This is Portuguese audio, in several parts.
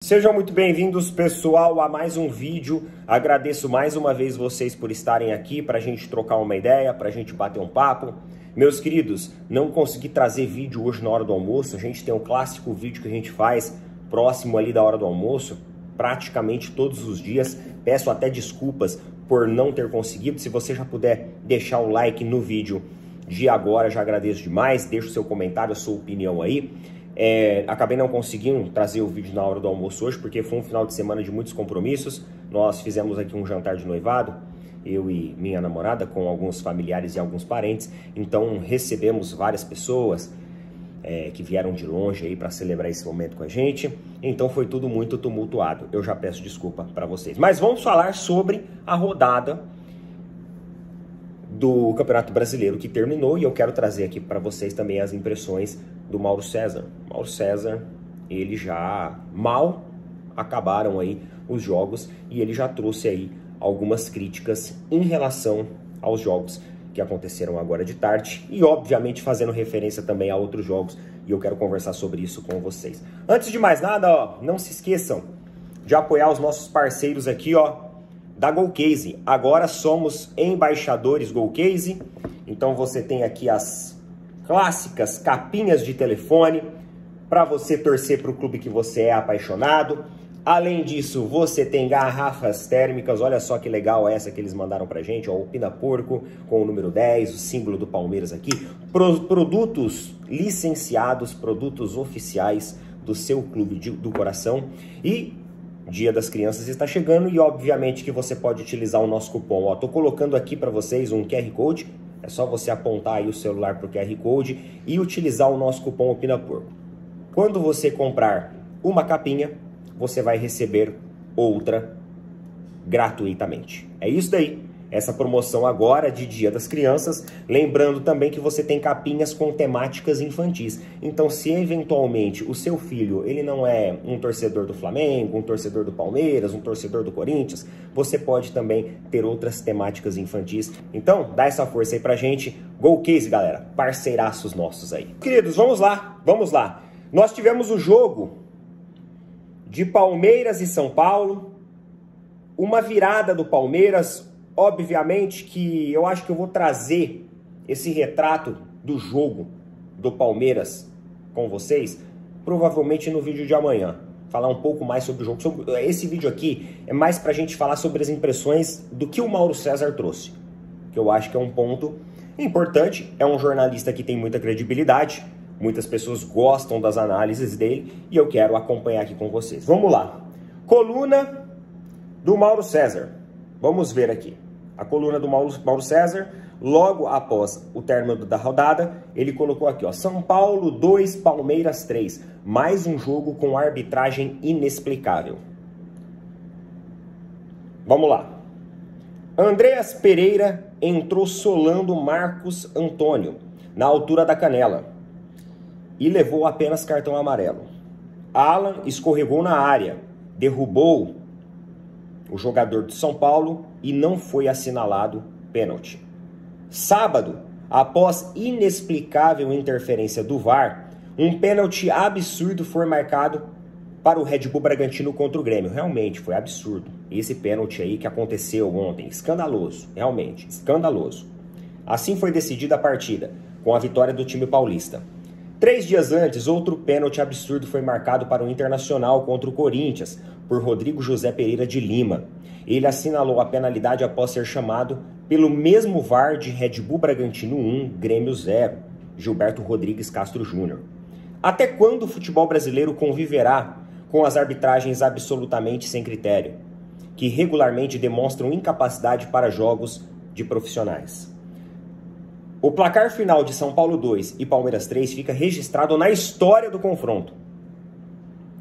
Sejam muito bem-vindos, pessoal, a mais um vídeo. Agradeço mais uma vez vocês por estarem aqui para a gente trocar uma ideia, para a gente bater um papo. Meus queridos, não consegui trazer vídeo hoje na hora do almoço. A gente tem um clássico vídeo que a gente faz próximo ali da hora do almoço, praticamente todos os dias. Peço até desculpas por não ter conseguido. Se você já puder deixar o like no vídeo de agora, já agradeço demais. Deixa o seu comentário, a sua opinião aí. Acabei não conseguindo trazer o vídeo na hora do almoço hoje, porque foi um final de semana de muitos compromissos. Nós fizemos aqui um jantar de noivado, eu e minha namorada, com alguns familiares e alguns parentes. Então recebemos várias pessoas que vieram de longe aí para celebrar esse momento com a gente. Então foi tudo muito tumultuado. Eu já peço desculpa para vocês. Mas vamos falar sobre a rodada do Campeonato Brasileiro que terminou, e eu quero trazer aqui para vocês também as impressões do Mauro César. Mauro César, ele já mal acabaram aí os jogos e ele já trouxe aí algumas críticas em relação aos jogos que aconteceram agora de tarde e obviamente fazendo referência também a outros jogos, e eu quero conversar sobre isso com vocês. Antes de mais nada, ó, não se esqueçam de apoiar os nossos parceiros aqui, ó, da GoCase. Agora somos embaixadores GoCase, então você tem aqui as clássicas capinhas de telefone para você torcer para o clube que você é apaixonado. Além disso, você tem garrafas térmicas. Olha só que legal essa que eles mandaram pra gente, ó, o Pina Porco com o número 10, o símbolo do Palmeiras aqui. Produtos licenciados, produtos oficiais do seu clube do coração. E Dia das Crianças está chegando e obviamente que você pode utilizar o nosso cupom. Ó, tô colocando aqui para vocês um QR Code. É só você apontar aí o celular para o QR Code e utilizar o nosso cupom OPINAPORCO. Quando você comprar uma capinha, você vai receber outra gratuitamente. É isso daí. Essa promoção agora de Dia das Crianças. Lembrando também que você tem capinhas com temáticas infantis. Então, se eventualmente o seu filho ele não é um torcedor do Flamengo, um torcedor do Palmeiras, um torcedor do Corinthians, você pode também ter outras temáticas infantis. Então, dá essa força aí pra gente. GoCase, galera. Parceiraços nossos aí. Queridos, vamos lá. Vamos lá. Nós tivemos o jogo de Palmeiras e São Paulo. Uma virada do Palmeiras. Obviamente que eu acho que eu vou trazer esse retrato do jogo do Palmeiras com vocês, provavelmente no vídeo de amanhã. Falar um pouco mais sobre o jogo. Esse vídeo aqui é mais pra gente falar sobre as impressões do que o Mauro César trouxe, que eu acho que é um ponto importante. É um jornalista que tem muita credibilidade, muitas pessoas gostam das análises dele e eu quero acompanhar aqui com vocês. Vamos lá. Coluna do Mauro César. Vamos ver aqui. A coluna do Mauro César, logo após o término da rodada, ele colocou aqui, ó, São Paulo 2, Palmeiras 3. Mais um jogo com arbitragem inexplicável. Vamos lá. Andreas Pereira entrou solando Marcos Antônio na altura da canela e levou apenas cartão amarelo. Alan escorregou na área, derrubou o jogador de São Paulo e não foi assinalado pênalti. Sábado, após inexplicável interferência do VAR, um pênalti absurdo foi marcado para o Red Bull Bragantino contra o Grêmio. Realmente foi absurdo. Esse pênalti aí que aconteceu ontem, escandaloso, realmente, escandaloso. Assim foi decidida a partida, com a vitória do time paulista. 3 dias antes, outro pênalti absurdo foi marcado para o Internacional contra o Corinthians, por Rodrigo José Pereira de Lima. Ele assinalou a penalidade após ser chamado pelo mesmo VAR de Red Bull Bragantino 1, Grêmio 0, Gilberto Rodrigues Castro Júnior. Até quando o futebol brasileiro conviverá com as arbitragens absolutamente sem critério, que regularmente demonstram incapacidade para jogos de profissionais? O placar final de São Paulo 2 e Palmeiras 3 fica registrado na história do confronto.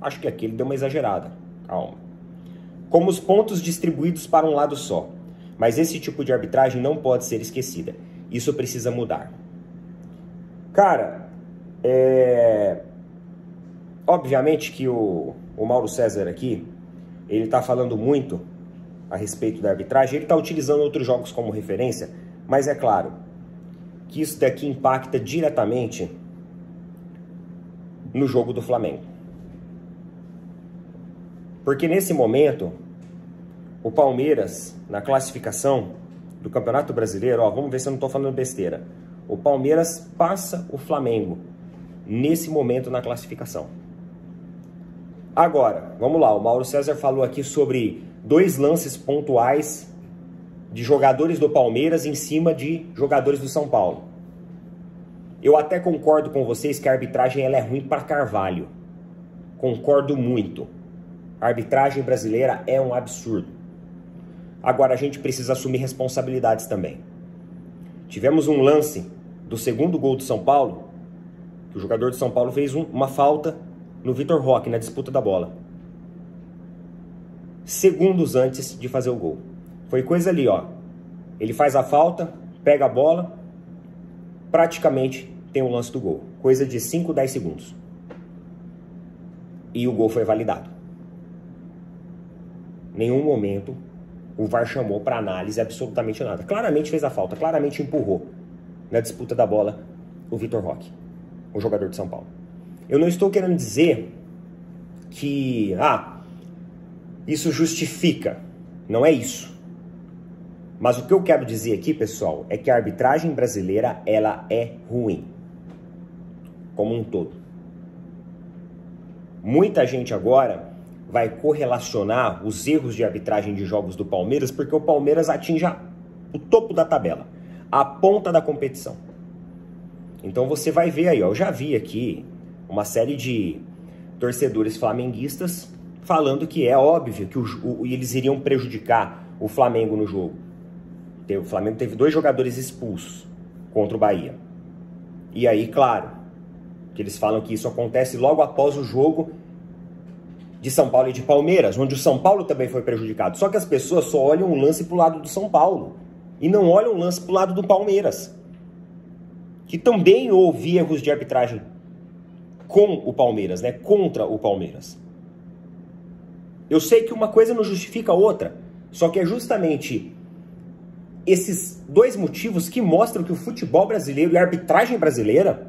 Acho que aqui ele deu uma exagerada. Calma. Como os pontos distribuídos para um lado só. Mas esse tipo de arbitragem não pode ser esquecida. Isso precisa mudar. Cara, obviamente que o Mauro César aqui, ele tá falando muito a respeito da arbitragem. Ele tá utilizando outros jogos como referência, mas é claro que isso daqui impacta diretamente no jogo do Flamengo. Porque nesse momento, o Palmeiras, na classificação do Campeonato Brasileiro, ó, vamos ver se eu não estou falando besteira. O Palmeiras passa o Flamengo nesse momento na classificação. Agora, vamos lá, o Mauro César falou aqui sobre 2 lances pontuais de jogadores do Palmeiras em cima de jogadores do São Paulo. Eu até concordo com vocês que a arbitragem ela é ruim para Carvalho. Concordo muito. A arbitragem brasileira é um absurdo. Agora a gente precisa assumir responsabilidades também. Tivemos um lance do segundo gol do São Paulo, que o jogador de São Paulo fez uma falta no Vitor Roque, na disputa da bola. Segundos antes de fazer o gol. Foi coisa ali, ó. Ele faz a falta, pega a bola, praticamente tem o lance do gol. Coisa de 5, 10 segundos. E o gol foi validado. Nenhum momento o VAR chamou para análise absolutamente nada. Claramente fez a falta, claramente empurrou na disputa da bola o Vitor Roque, o jogador de São Paulo. Eu não estou querendo dizer que isso justifica. Não é isso. Mas o que eu quero dizer aqui, pessoal, é que a arbitragem brasileira, ela é ruim. Como um todo. Muita gente agora vai correlacionar os erros de arbitragem de jogos do Palmeiras porque o Palmeiras atinge o topo da tabela, a ponta da competição. Então você vai ver aí, ó, eu já vi aqui uma série de torcedores flamenguistas falando que é óbvio que eles iriam prejudicar o Flamengo no jogo. O Flamengo teve 2 jogadores expulsos contra o Bahia. E aí, claro, que eles falam que isso acontece logo após o jogo de São Paulo e de Palmeiras, onde o São Paulo também foi prejudicado. Só que as pessoas só olham um lance pro lado do São Paulo e não olham um lance pro lado do Palmeiras, que também houve erros de arbitragem com o Palmeiras, né? Contra o Palmeiras. Eu sei que uma coisa não justifica a outra, só que é justamente esses 2 motivos que mostram que o futebol brasileiro e a arbitragem brasileira,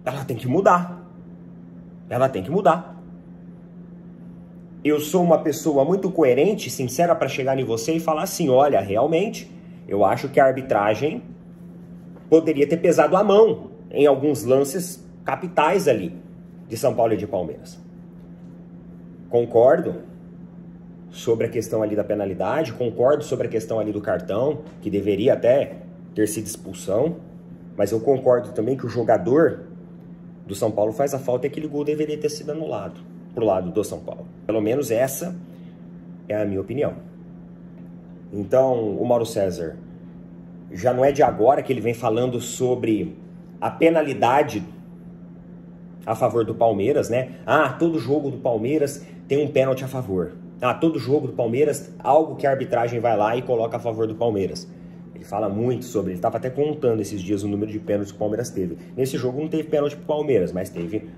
ela tem que mudar. Ela tem que mudar. Eu sou uma pessoa muito coerente, sincera para chegar em você e falar assim, olha, realmente, eu acho que a arbitragem poderia ter pesado a mão em alguns lances capitais ali de São Paulo e de Palmeiras. Concordo sobre a questão ali da penalidade, concordo sobre a questão ali do cartão, que deveria até ter sido expulsão, mas eu concordo também que o jogador do São Paulo faz a falta e aquele gol deveria ter sido anulado pro lado do São Paulo. Pelo menos essa é a minha opinião. Então, o Mauro César, já não é de agora que ele vem falando sobre a penalidade a favor do Palmeiras, né? Todo jogo do Palmeiras tem um pênalti a favor. Todo jogo do Palmeiras, algo que a arbitragem vai lá e coloca a favor do Palmeiras. Ele fala muito sobre, ele estava até contando esses dias o número de pênaltis que o Palmeiras teve. Nesse jogo não teve pênalti pro Palmeiras, mas teve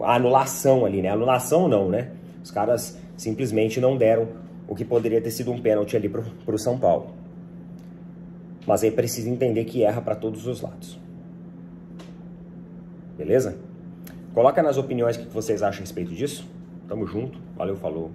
a anulação ali, né? Anulação não, né? Os caras simplesmente não deram o que poderia ter sido um pênalti ali pro São Paulo. Mas aí precisa entender que erra para todos os lados. Beleza? Coloca nas opiniões o que vocês acham a respeito disso. Tamo junto. Valeu, falou.